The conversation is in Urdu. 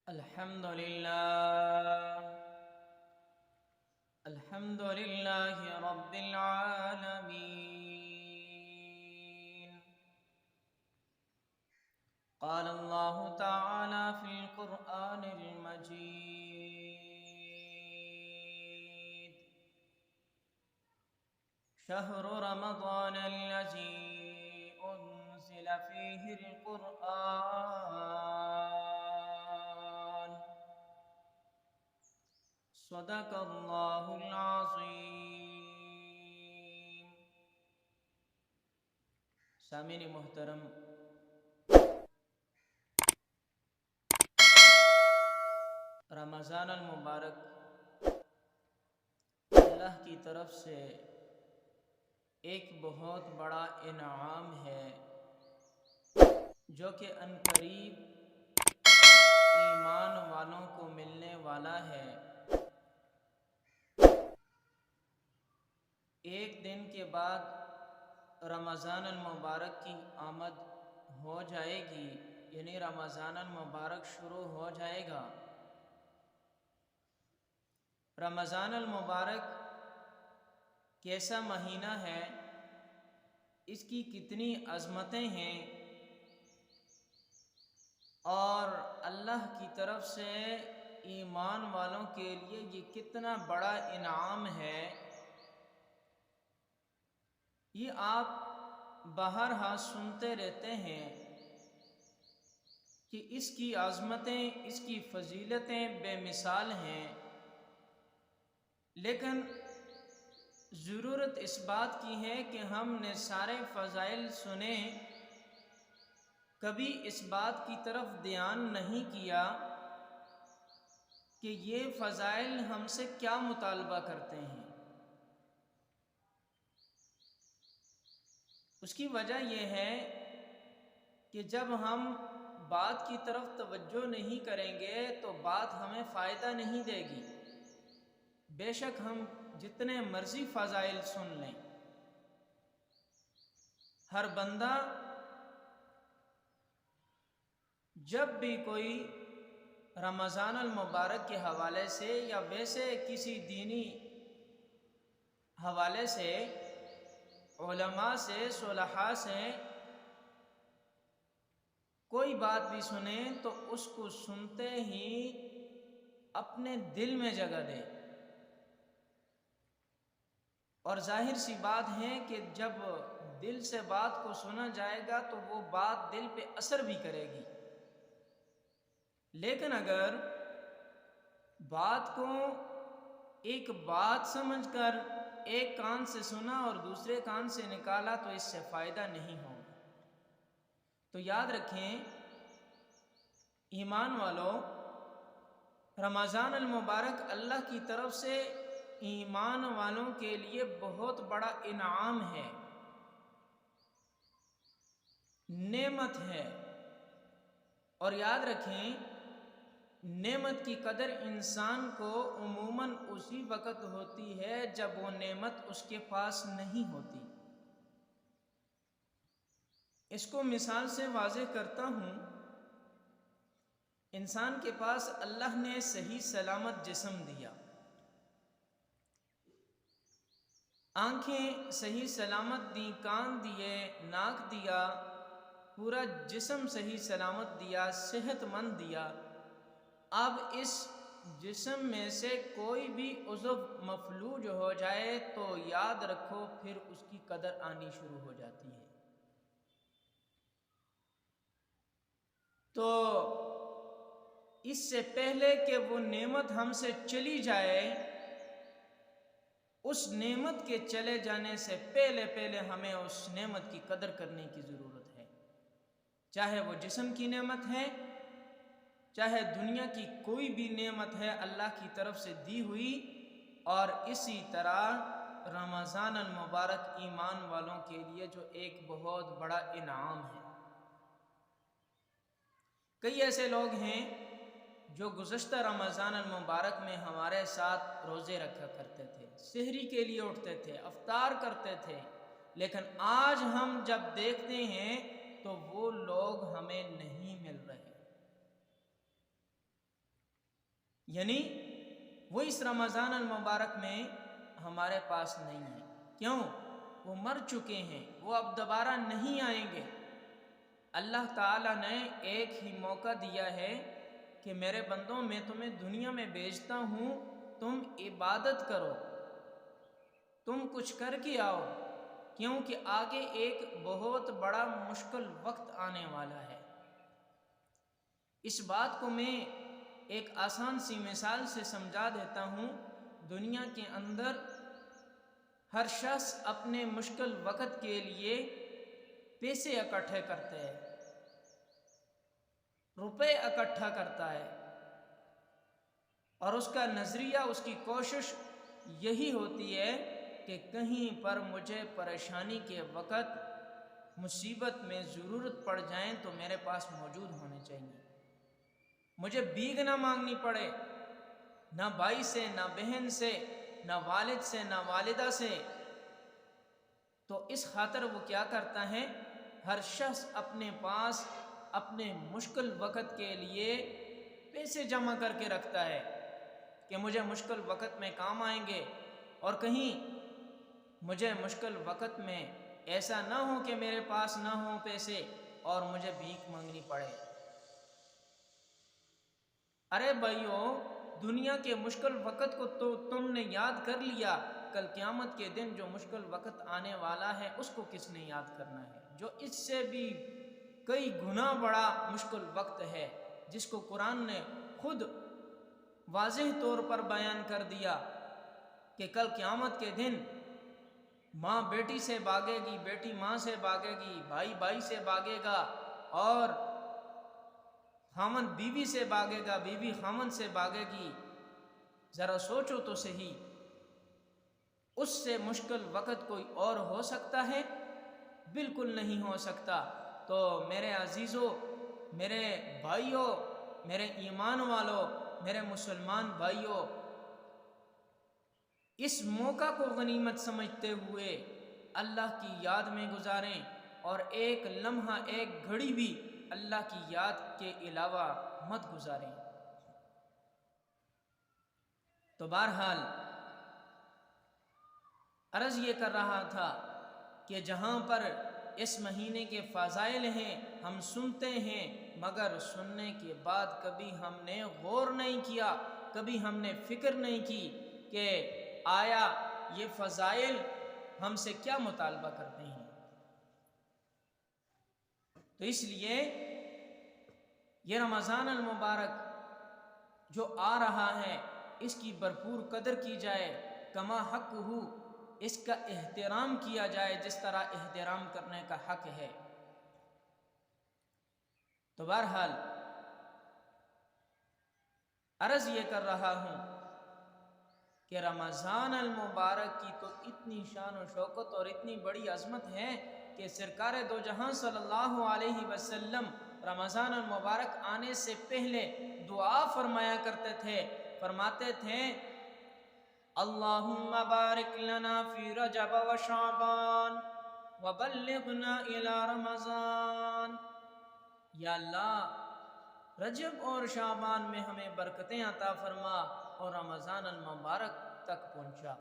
الحمد لله رب العالمين. قال الله تعالى في القرآن المجيد: شهر رمضان الذي أنزل فيه القرآن صدق اللہ العظیم. سامعین محترم، رمضان المبارک اللہ کی طرف سے ایک بہت بڑا انعام ہے جو کہ عنقریب ایمان والوں کو ملنے والا ہے. ایک دن کے بعد رمضان المبارک کی آمد ہو جائے گی، یعنی رمضان المبارک شروع ہو جائے گا. رمضان المبارک کیسا مہینہ ہے، اس کی کتنی عظمتیں ہیں، اور اللہ کی طرف سے ایمان والوں کے لیے یہ کتنا بڑا انعام ہے، یہ آپ بہرحال سنتے رہتے ہیں کہ اس کی عظمتیں، اس کی فضیلتیں بے مثال ہیں. لیکن ضرورت اس بات کی ہے کہ ہم نے سارے فضائل سنے، کبھی اس بات کی طرف دھیان نہیں کیا کہ یہ فضائل ہم سے کیا مطالبہ کرتے ہیں. اس کی وجہ یہ ہے کہ جب ہم بات کی طرف توجہ نہیں کریں گے تو بات ہمیں فائدہ نہیں دے گی. بے شک ہم جتنے مرضی فضائل سن لیں، ہر بندہ جب بھی کوئی رمضان المبارک کے حوالے سے یا ویسے کسی دینی حوالے سے، علماء سے، صلحاء سے کوئی بات بھی سنے تو اس کو سنتے ہی اپنے دل میں جگہ دے. اور ظاہر سی بات ہے کہ جب دل سے بات کو سنا جائے گا تو وہ بات دل پہ اثر بھی کرے گی. لیکن اگر بات کو ایک بات سمجھ کر ایک کان سے سنا اور دوسرے کان سے نکالا تو اس سے فائدہ نہیں ہوگا. تو یاد رکھیں ایمان والو، رمضان المبارک اللہ کی طرف سے ایمان والوں کے لیے بہت بڑا انعام ہے، نعمت ہے. اور یاد رکھیں نعمت کی قدر انسان کو عموماً اسی وقت ہوتی ہے جب وہ نعمت اس کے پاس نہیں ہوتی. اس کو مثال سے واضح کرتا ہوں. انسان کے پاس اللہ نے صحیح سلامت جسم دیا، آنکھیں صحیح سلامت دیں، کان دیے، ناک دیا، پورا جسم صحیح سلامت دیا، صحت مند دیا. اب اس جسم میں سے کوئی بھی عضو مفلوج ہو جائے تو یاد رکھو پھر اس کی قدر آنی شروع ہو جاتی ہے. تو اس سے پہلے کہ وہ نعمت ہم سے چلی جائے، اس نعمت کے چلے جانے سے پہلے ہمیں اس نعمت کی قدر کرنے کی ضرورت ہے. چاہے وہ جسم کی نعمت ہے، چاہے دنیا کی کوئی بھی نعمت ہے اللہ کی طرف سے دی ہوئی. اور اسی طرح رمضان المبارک ایمان والوں کے لیے جو ایک بہت بڑا انعام ہے. کئی ایسے لوگ ہیں جو گزشتہ رمضان المبارک میں ہمارے ساتھ روزے رکھا کرتے تھے، سحری کے لیے اٹھتے تھے، افطار کرتے تھے، لیکن آج ہم جب دیکھتے ہیں تو وہ لوگ ہمیں نہیں مل رہے. یعنی وہ اس رمضان المبارک میں ہمارے پاس نہیں ہے۔ کیوں؟ وہ مر چکے ہیں، وہ اب دوبارہ نہیں آئیں گے۔ اللہ تعالیٰ نے ایک ہی موقع دیا ہے کہ میرے بندوں میں تمہیں دنیا میں بھیجتا ہوں، تم عبادت کرو، تم کچھ کر کے آؤ، کیونکہ آگے ایک بہت بڑا مشکل وقت آنے والا ہے۔ اس بات کو میں ایک آسان سی مثال سے سمجھا دیتا ہوں۔ دنیا کے اندر ہر شخص اپنے مشکل وقت کے لیے پیسے اکٹھے کرتے ہیں، روپے اکٹھا کرتا ہے، اور اس کا نظریہ، اس کی کوشش یہی ہوتی ہے کہ کہیں پر مجھے پریشانی کے وقت، مصیبت میں ضرورت پڑ جائیں تو میرے پاس موجود ہونے چاہیے، مجھے بھیک نہ مانگنی پڑے، نہ بھائی سے، نہ بہن سے، نہ والد سے، نہ والدہ سے۔ تو اس خاطر وہ کیا کرتا ہے؟ ہر شخص اپنے پاس اپنے مشکل وقت کے لیے پیسے جمع کر کے رکھتا ہے کہ مجھے مشکل وقت میں کام آئیں گے، اور کہیں مجھے مشکل وقت میں ایسا نہ ہو کہ میرے پاس نہ ہو پیسے اور مجھے بھیک مانگنی پڑے۔ ارے بھائیو، دنیا کے مشکل وقت کو تو تم نے یاد کر لیا، کل قیامت کے دن جو مشکل وقت آنے والا ہے اس کو کس نے یاد کرنا ہے؟ جو اس سے بھی کئی گنا بڑا مشکل وقت ہے، جس کو قرآن نے خود واضح طور پر بیان کر دیا کہ کل قیامت کے دن ماں بیٹی سے بھاگے گی، بیٹی ماں سے بھاگے گی، بھائی بھائی سے بھاگے گا، اور خامن بیوی سے بھاگے گا، بیوی خامن سے بھاگے گی۔ ذرا سوچو تو صحیح، اس سے مشکل وقت کوئی اور ہو سکتا ہے؟ بالکل نہیں ہو سکتا۔ تو میرے عزیزو، میرے بھائیو، میرے ایمان والو، میرے مسلمان بھائیو، اس موقع کو غنیمت سمجھتے ہوئے اللہ کی یاد میں گزاریں، اور ایک لمحہ، ایک گھڑی بھی اللہ کی یاد کے علاوہ مت گزاریں۔ تو بہرحال عرض یہ کر رہا تھا کہ جہاں پر اس مہینے کے فضائل ہیں ہم سنتے ہیں، مگر سننے کے بعد کبھی ہم نے غور نہیں کیا، کبھی ہم نے فکر نہیں کی کہ آیا یہ فضائل ہم سے کیا مطالبہ کرتے ہیں۔ تو اس لیے یہ رمضان المبارک جو آ رہا ہے، اس کی بھرپور قدر کی جائے، کما حق ہو، اس کا احترام کیا جائے جس طرح احترام کرنے کا حق ہے۔ تو بہرحال عرض یہ کر رہا ہوں کہ رمضان المبارک کی تو اتنی شان و شوکت اور اتنی بڑی عظمت ہے کہ سرکار دو جہاں صلی اللہ علیہ وسلم رمضان المبارک آنے سے پہلے دعا فرمایا کرتے تھے، فرماتے تھے اللہم بارک لنا فی رجب و شعبان وبلغنا الی رمضان، یا اللہ رجب اور شعبان میں ہمیں برکتیں عطا فرما اور رمضان المبارک تک پہنچا۔